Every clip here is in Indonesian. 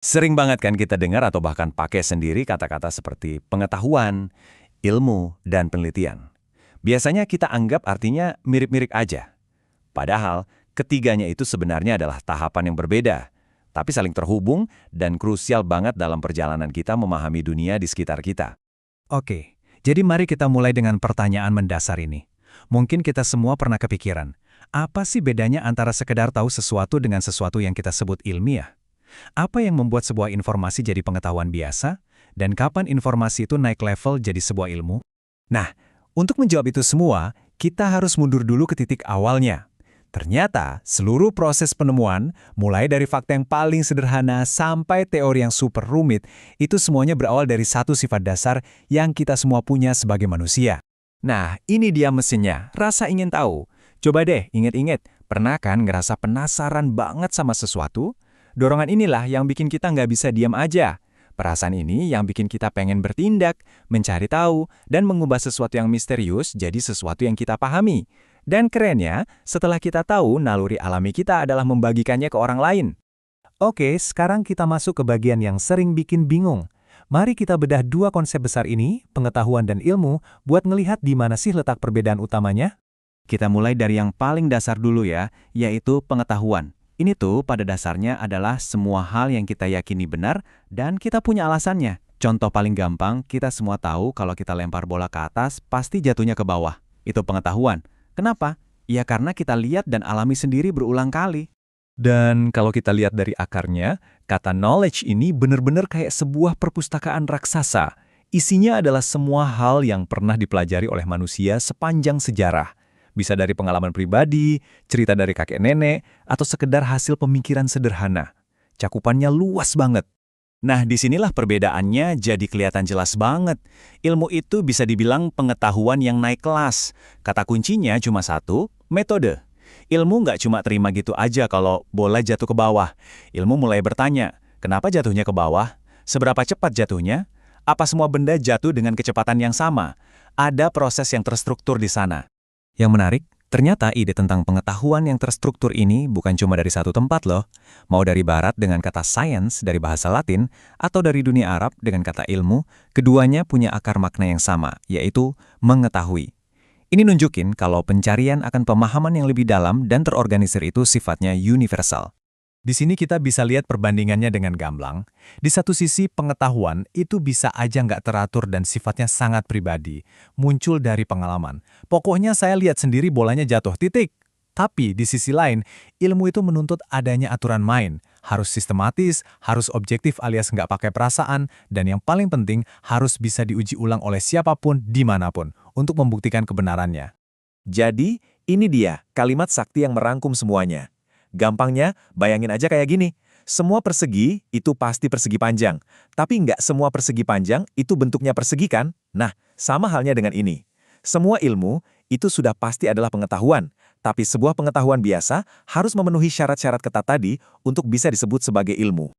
Sering banget kan kita dengar atau bahkan pakai sendiri kata-kata seperti pengetahuan, ilmu, dan penelitian. Biasanya kita anggap artinya mirip-mirip aja. Padahal, ketiganya itu sebenarnya adalah tahapan yang berbeda, tapi saling terhubung dan krusial banget dalam perjalanan kita memahami dunia di sekitar kita. Oke, jadi mari kita mulai dengan pertanyaan mendasar ini. Mungkin kita semua pernah kepikiran, apa sih bedanya antara sekedar tahu sesuatu dengan sesuatu yang kita sebut ilmiah? Apa yang membuat sebuah informasi jadi pengetahuan biasa? Dan kapan informasi itu naik level jadi sebuah ilmu? Nah, untuk menjawab itu semua, kita harus mundur dulu ke titik awalnya. Ternyata, seluruh proses penemuan, mulai dari fakta yang paling sederhana sampai teori yang super rumit, itu semuanya berawal dari satu sifat dasar yang kita semua punya sebagai manusia. Nah, ini dia mesinnya, rasa ingin tahu. Coba deh, inget-inget, pernah kan ngerasa penasaran banget sama sesuatu? Dorongan inilah yang bikin kita nggak bisa diam aja. Perasaan ini yang bikin kita pengen bertindak, mencari tahu, dan mengubah sesuatu yang misterius jadi sesuatu yang kita pahami. Dan kerennya, setelah kita tahu, naluri alami kita adalah membagikannya ke orang lain. Oke, sekarang kita masuk ke bagian yang sering bikin bingung. Mari kita bedah dua konsep besar ini, pengetahuan dan ilmu, buat ngelihat di mana sih letak perbedaan utamanya. Kita mulai dari yang paling dasar dulu ya, yaitu pengetahuan. Ini tuh pada dasarnya adalah semua hal yang kita yakini benar dan kita punya alasannya. Contoh paling gampang, kita semua tahu kalau kita lempar bola ke atas, pasti jatuhnya ke bawah. Itu pengetahuan. Kenapa? Ya karena kita lihat dan alami sendiri berulang kali. Dan kalau kita lihat dari akarnya, kata knowledge ini benar-benar kayak sebuah perpustakaan raksasa. Isinya adalah semua hal yang pernah dipelajari oleh manusia sepanjang sejarah. Bisa dari pengalaman pribadi, cerita dari kakek nenek, atau sekedar hasil pemikiran sederhana. Cakupannya luas banget. Nah, disinilah perbedaannya jadi kelihatan jelas banget. Ilmu itu bisa dibilang pengetahuan yang naik kelas. Kata kuncinya cuma satu, metode. Ilmu nggak cuma terima gitu aja kalau bola jatuh ke bawah. Ilmu mulai bertanya, kenapa jatuhnya ke bawah? Seberapa cepat jatuhnya? Apa semua benda jatuh dengan kecepatan yang sama? Ada proses yang terstruktur di sana. Yang menarik, ternyata ide tentang pengetahuan yang terstruktur ini bukan cuma dari satu tempat loh. Mau dari barat dengan kata science dari bahasa Latin, atau dari dunia Arab dengan kata ilmu, keduanya punya akar makna yang sama, yaitu mengetahui. Ini nunjukin kalau pencarian akan pemahaman yang lebih dalam dan terorganisir itu sifatnya universal. Di sini kita bisa lihat perbandingannya dengan gamblang. Di satu sisi, pengetahuan itu bisa aja nggak teratur dan sifatnya sangat pribadi, muncul dari pengalaman. Pokoknya saya lihat sendiri bolanya jatuh, titik. Tapi di sisi lain, ilmu itu menuntut adanya aturan main. Harus sistematis, harus objektif alias nggak pakai perasaan, dan yang paling penting harus bisa diuji ulang oleh siapapun dimanapun untuk membuktikan kebenarannya. Jadi, ini dia kalimat sakti yang merangkum semuanya. Gampangnya, bayangin aja kayak gini. Semua persegi itu pasti persegi panjang. Tapi nggak semua persegi panjang itu bentuknya persegi kan? Nah, sama halnya dengan ini. Semua ilmu itu sudah pasti adalah pengetahuan. Tapi sebuah pengetahuan biasa harus memenuhi syarat-syarat ketat tadi untuk bisa disebut sebagai ilmu.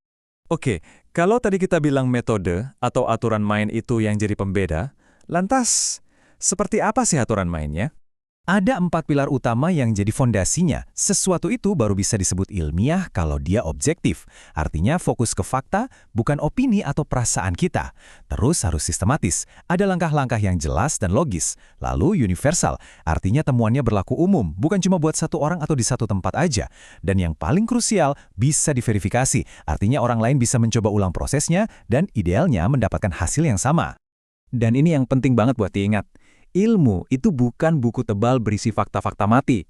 Oke, kalau tadi kita bilang metode atau aturan main itu yang jadi pembeda, lantas seperti apa sih aturan mainnya? Ada 4 pilar utama yang jadi fondasinya. Sesuatu itu baru bisa disebut ilmiah kalau dia objektif. Artinya fokus ke fakta, bukan opini atau perasaan kita. Terus harus sistematis. Ada langkah-langkah yang jelas dan logis. Lalu universal, artinya temuannya berlaku umum, bukan cuma buat satu orang atau di satu tempat aja. Dan yang paling krusial, bisa diverifikasi. Artinya orang lain bisa mencoba ulang prosesnya dan idealnya mendapatkan hasil yang sama. Dan ini yang penting banget buat diingat. Ilmu itu bukan buku tebal berisi fakta-fakta mati.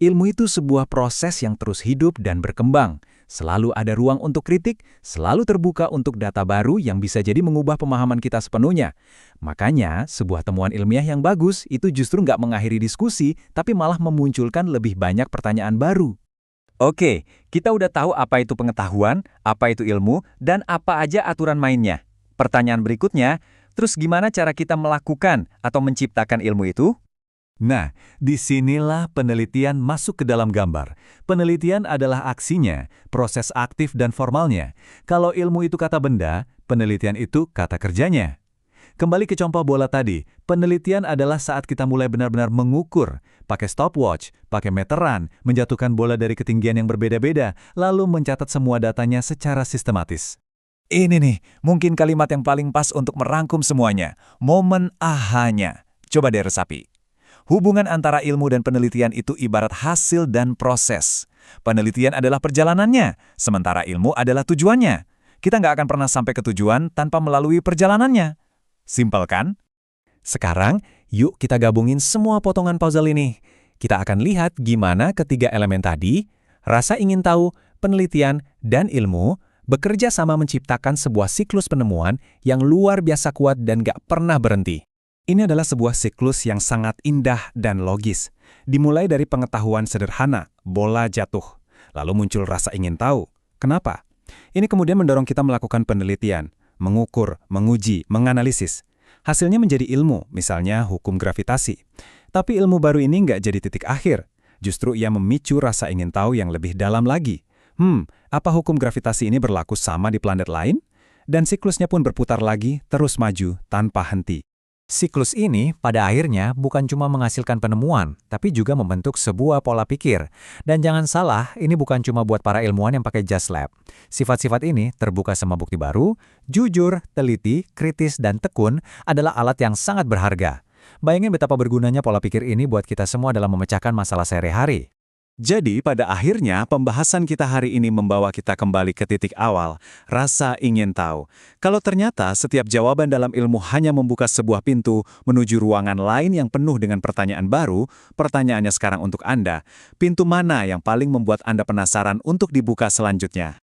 Ilmu itu sebuah proses yang terus hidup dan berkembang. Selalu ada ruang untuk kritik, selalu terbuka untuk data baru yang bisa jadi mengubah pemahaman kita sepenuhnya. Makanya, sebuah temuan ilmiah yang bagus itu justru nggak mengakhiri diskusi, tapi malah memunculkan lebih banyak pertanyaan baru. Oke, kita udah tahu apa itu pengetahuan, apa itu ilmu, dan apa aja aturan mainnya. Pertanyaan berikutnya, terus gimana cara kita melakukan atau menciptakan ilmu itu? Nah, disinilah penelitian masuk ke dalam gambar. Penelitian adalah aksinya, proses aktif dan formalnya. Kalau ilmu itu kata benda, penelitian itu kata kerjanya. Kembali ke contoh bola tadi, penelitian adalah saat kita mulai benar-benar mengukur, pakai stopwatch, pakai meteran, menjatuhkan bola dari ketinggian yang berbeda-beda, lalu mencatat semua datanya secara sistematis. Ini nih, mungkin kalimat yang paling pas untuk merangkum semuanya. Momen ahanya. Coba deh resapi. Hubungan antara ilmu dan penelitian itu ibarat hasil dan proses. Penelitian adalah perjalanannya, sementara ilmu adalah tujuannya. Kita nggak akan pernah sampai ke tujuan tanpa melalui perjalanannya. Simpel kan? Sekarang, yuk kita gabungin semua potongan puzzle ini. Kita akan lihat gimana ketiga elemen tadi, rasa ingin tahu, penelitian, dan ilmu, bekerja sama menciptakan sebuah siklus penemuan yang luar biasa kuat dan gak pernah berhenti. Ini adalah sebuah siklus yang sangat indah dan logis. Dimulai dari pengetahuan sederhana, bola jatuh. Lalu muncul rasa ingin tahu. Kenapa? Ini kemudian mendorong kita melakukan penelitian, mengukur, menguji, menganalisis. Hasilnya menjadi ilmu, misalnya hukum gravitasi. Tapi ilmu baru ini nggak jadi titik akhir. Justru ia memicu rasa ingin tahu yang lebih dalam lagi. Apa hukum gravitasi ini berlaku sama di planet lain? Dan siklusnya pun berputar lagi, terus maju, tanpa henti. Siklus ini pada akhirnya bukan cuma menghasilkan penemuan, tapi juga membentuk sebuah pola pikir. Dan jangan salah, ini bukan cuma buat para ilmuwan yang pakai Just Lab. Sifat-sifat ini terbuka sama bukti baru, jujur, teliti, kritis, dan tekun adalah alat yang sangat berharga. Bayangin betapa bergunanya pola pikir ini buat kita semua dalam memecahkan masalah sehari-hari. Jadi, pada akhirnya, pembahasan kita hari ini membawa kita kembali ke titik awal, rasa ingin tahu. Kalau ternyata setiap jawaban dalam ilmu hanya membuka sebuah pintu menuju ruangan lain yang penuh dengan pertanyaan baru, pertanyaannya sekarang untuk Anda, pintu mana yang paling membuat Anda penasaran untuk dibuka selanjutnya?